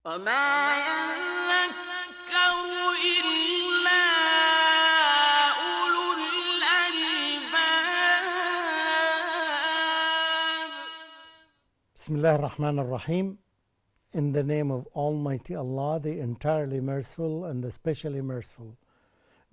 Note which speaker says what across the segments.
Speaker 1: وما يذكر إلا أولو الألباب.
Speaker 2: Bismillah ar-Rahman ar-Rahim. In the name of Almighty Allah, the entirely merciful and the specially merciful.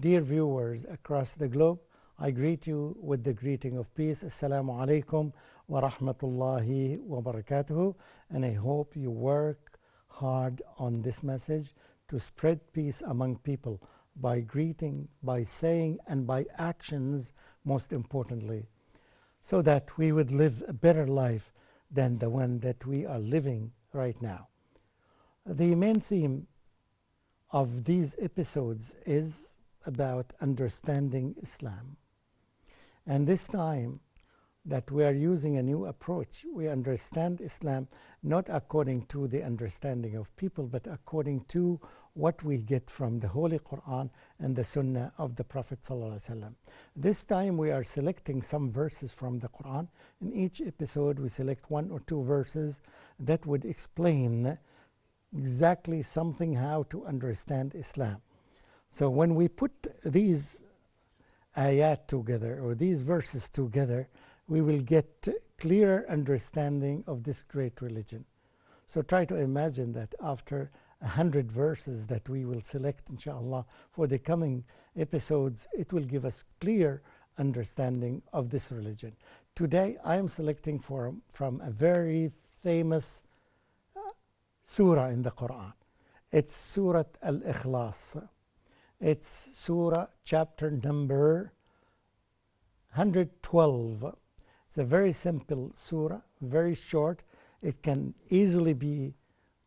Speaker 2: Dear viewers across the globe, I greet you with the greeting of peace. Assalamu alaikum wa rahmatullahi wa barakatuhu. And I hope you work hard on this message to spread peace among people by greeting, by saying, and by actions, most importantly, so that we would live a better life than the one that we are living right now. The main theme of these episodes is about understanding Islam. And this time that we are using a new approach, we understand Islam not according to the understanding of people, but according to what we get from the Holy Quran and the Sunnah of the Prophet ﷺ. This time we are selecting some verses from the Quran. In each episode we select one or two verses that would explain exactly something how to understand Islam. So when we put these ayat together, or these verses together, we will get clear understanding of this great religion. So try to imagine that after 100 verses that we will select, inshallah, for the coming episodes, it will give us clear understanding of this religion. Today I am selecting from a very famous surah in the Quran. It's Surah Al-Ikhlas. It's Surah chapter number 112. It's a very simple surah, very short. It can easily be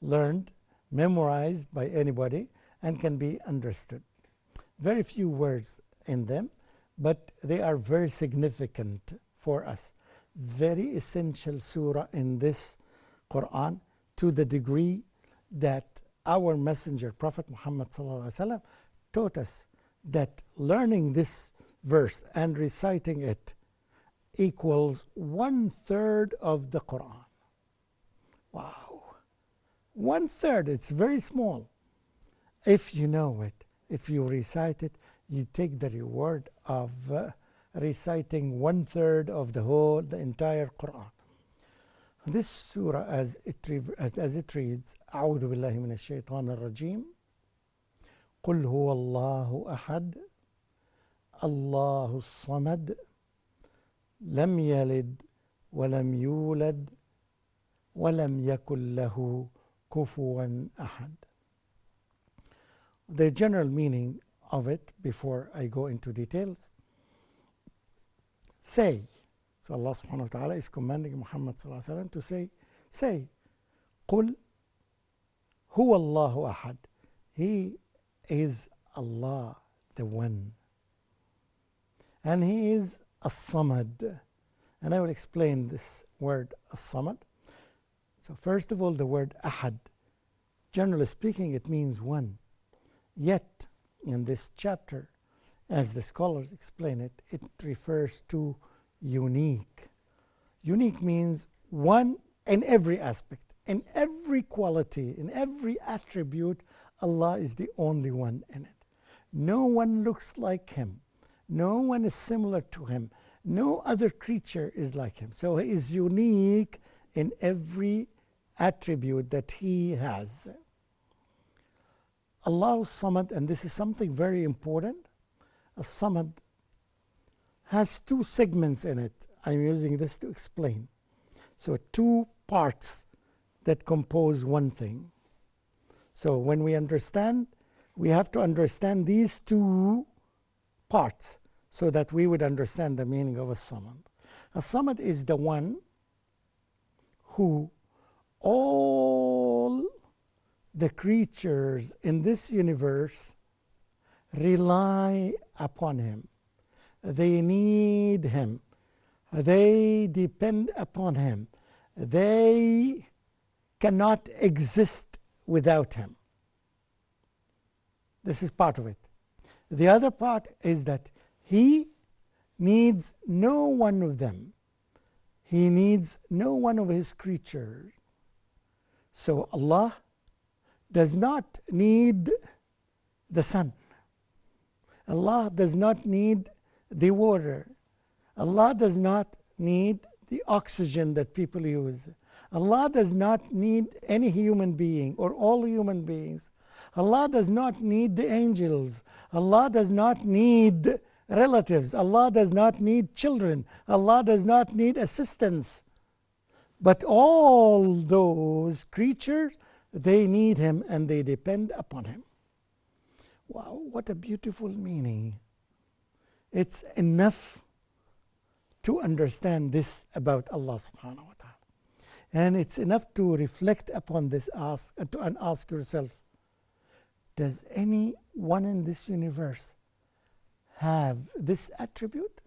Speaker 2: learned, memorized by anybody, and can be understood. Very few words in them, but they are very significant for us. Very essential surah in this Quran, to the degree that our messenger, Prophet Muhammad ﷺ, taught us that learning this verse and reciting it equals 1/3 of the Quran. Wow. 1/3, it's very small. If you know it, if you recite it, you take the reward of reciting 1/3 of the entire Quran. This surah, as it reads, أعوذ بالله من الشيطان الرجيم قل هو الله أحد الله الصمد لم يلد ولم يولد ولم يكن له كفوا أحد. The general meaning of it, before I go into details, say. So Allah subhanahu wa ta'ala is commanding Muhammad sallallahu alayhi wa sallam to say, قل هو الله أحد. He is Allah, the One. And He is As-Samad. And I will explain this word As-Samad. So first of all, the word Ahad. Generally speaking, it means one. Yet, in this chapter, as the scholars explain it, it refers to unique. Unique means one in every aspect, in every quality, in every attribute. Allah is the only one in it. No one looks like Him. No one is similar to Him. No other creature is like Him. So He is unique in every attribute that He has. Allah's Samad, and this is something very important, As-Samad has two segments in it. I'm using this to explain. So two parts that compose one thing. So when we understand, we have to understand these two parts so that we would understand the meaning of As-Samad. As-Samad is the one who all the creatures in this universe rely upon Him. They need Him. They depend upon Him. They cannot exist without Him. This is part of it. The other part is that He needs no one of them. He needs no one of His creatures. So Allah does not need the sun. Allah does not need the water. Allah does not need the oxygen that people use. Allah does not need any human being or all human beings. Allah does not need the angels. Allah does not need relatives. Allah does not need children. Allah does not need assistants. But all those creatures, they need Him and they depend upon Him. Wow, what a beautiful meaning. It's enough to understand this about Allah subhanahu wa ta'ala. And it's enough to reflect upon this and ask yourself, does anyone in this universe have this attribute?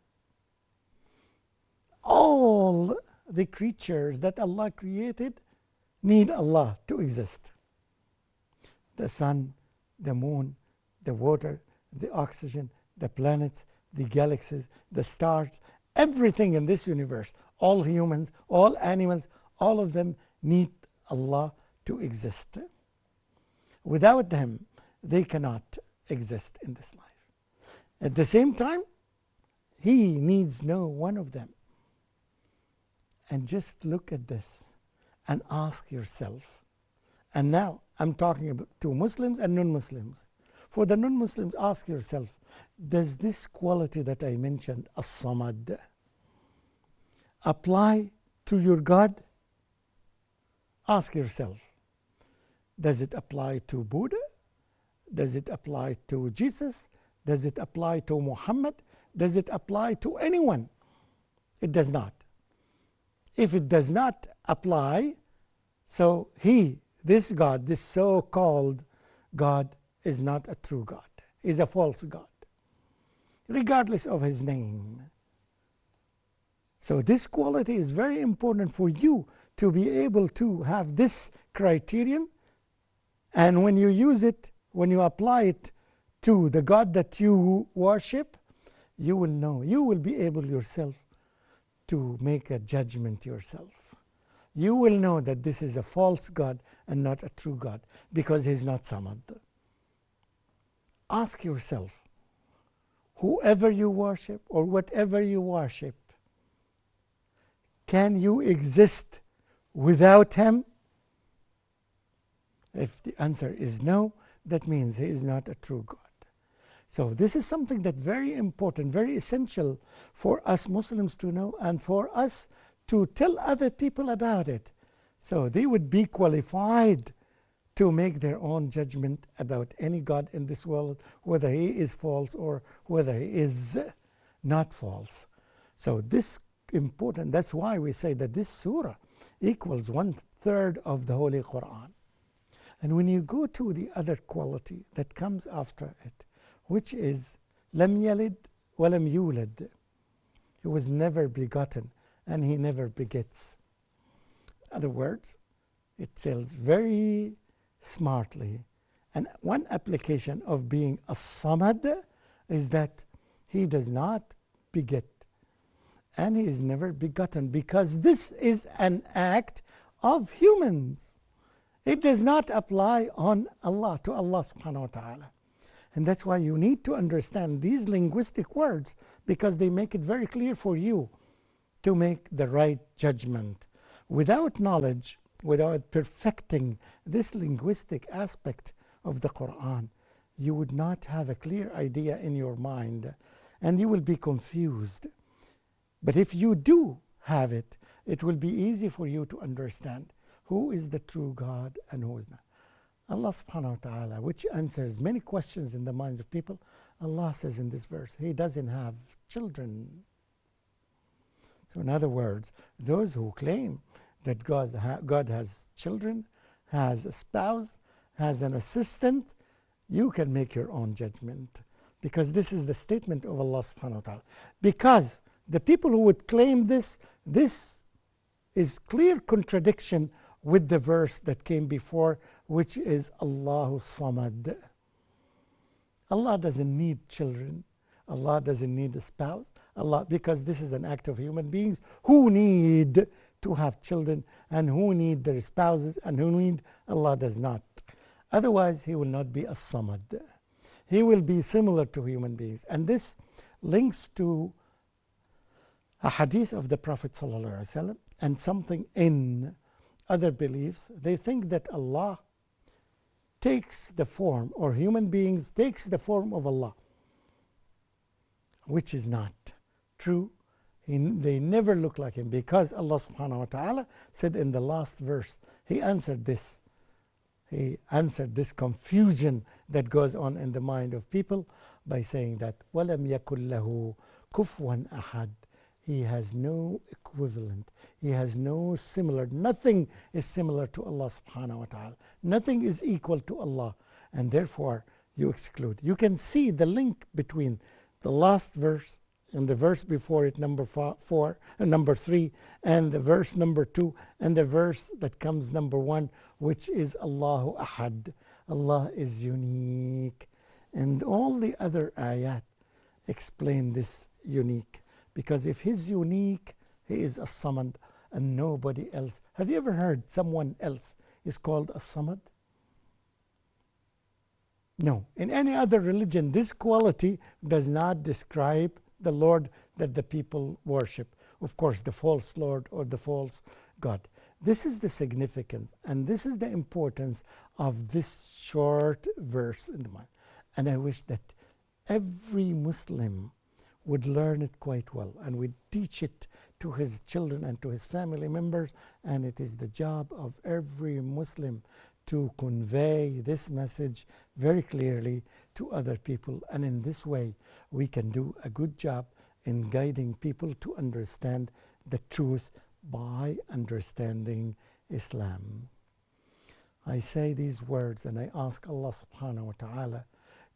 Speaker 2: All the creatures that Allah created need Allah to exist. The sun, the moon, the water, the oxygen, the planets, the galaxies, the stars, everything in this universe, all humans, all animals, all of them need Allah to exist. Without them, they cannot exist in this life. At the same time, He needs no one of them. And just look at this and ask yourself. And now I'm talking about to Muslims and non-Muslims. For the non-Muslims, ask yourself, does this quality that I mentioned, as-samad, apply to your God? Ask yourself. Does it apply to Buddha? Does it apply to Jesus? Does it apply to Muhammad? Does it apply to anyone? It does not. If it does not apply, so this God, this so-called God, is not a true God. Is a false God, regardless of His name. So this quality is very important for you to be able to have this criterion, and when you use it, when you apply it to the God that you worship, you will know, you will be able yourself to make a judgment yourself. You will know that this is a false God and not a true God, because He's not Samad. Ask yourself, whoever you worship or whatever you worship, can you exist without Him? If the answer is no, that means He is not a true God. So this is something that's very important, very essential for us Muslims to know and for us to tell other people about it. So they would be qualified to make their own judgment about any God in this world, whether He is false or whether He is not false. So this important, that's why we say that this surah equals 1/3 of the Holy Quran. And when you go to the other quality that comes after it, which is lam yalid wa lam yulad, He was never begotten and He never begets. In other words, it tells very smartly, and one application of being a samad is that He does not beget and He is never begotten, because this is an act of humans. It does not apply on Allah, to Allah subhanahu wa ta'ala. And that's why you need to understand these linguistic words, because they make it very clear for you to make the right judgment. Without knowledge, without perfecting this linguistic aspect of the Quran, you would not have a clear idea in your mind and you will be confused. But if you do have it, it will be easy for you to understand who is the true God and who is not. Allah subhanahu wa ta'ala, which answers many questions in the minds of people, Allah says in this verse, He doesn't have children. So in other words, those who claim that God has children, has a spouse, has an assistant, you can make your own judgment, because this is the statement of Allah subhanahu wa ta'ala. Because the people who would claim this is clear contradiction with the verse that came before, which is Allahu Samad. Allah doesn't need children. Allah doesn't need a spouse. Because this is an act of human beings who need to have children and who need their spouses and who need. Allah does not. Otherwise, he will not be a samad. He will be similar to human beings. And this links to a hadith of the Prophet ﷺ and something in other beliefs. They think that Allah takes the form, or human beings takes the form of Allah, which is not true. They never look like him, because Allah subhanahu wa ta'ala said in the last verse, He answered this confusion that goes on in the mind of people by saying that وَلَمْ يَكُنْ لَهُ كُفْوًا أَحَدٍ. He has no equivalent. He has no similar. Nothing is similar to Allah subhanahu wa ta'ala. Nothing is equal to Allah. And therefore, you exclude. You can see the link between the last verse and the verse before it, number 3, and the verse number 2, and the verse that comes number 1, which is Allahu Ahad. Allah is unique. And all the other ayat explain this unique. Because if He's unique, He is a samad and nobody else. Have you ever heard someone else is called a samad? No. In any other religion, this quality does not describe the Lord that the people worship. Of course, the false Lord or the false God. This is the significance and this is the importance of this short verse in the mind. And I wish that every Muslim would learn it quite well and would teach it to his children and to his family members. And it is the job of every Muslim to convey this message very clearly to other people. And in this way, we can do a good job in guiding people to understand the truth by understanding Islam. I say these words and I ask Allah subhanahu wa ta'ala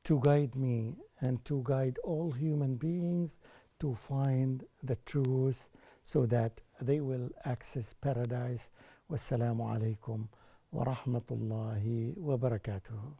Speaker 2: to guide me and to guide all human beings to find the truth so that they will access paradise. Wassalamu alaikum wa rahmatullahi wa barakatuh.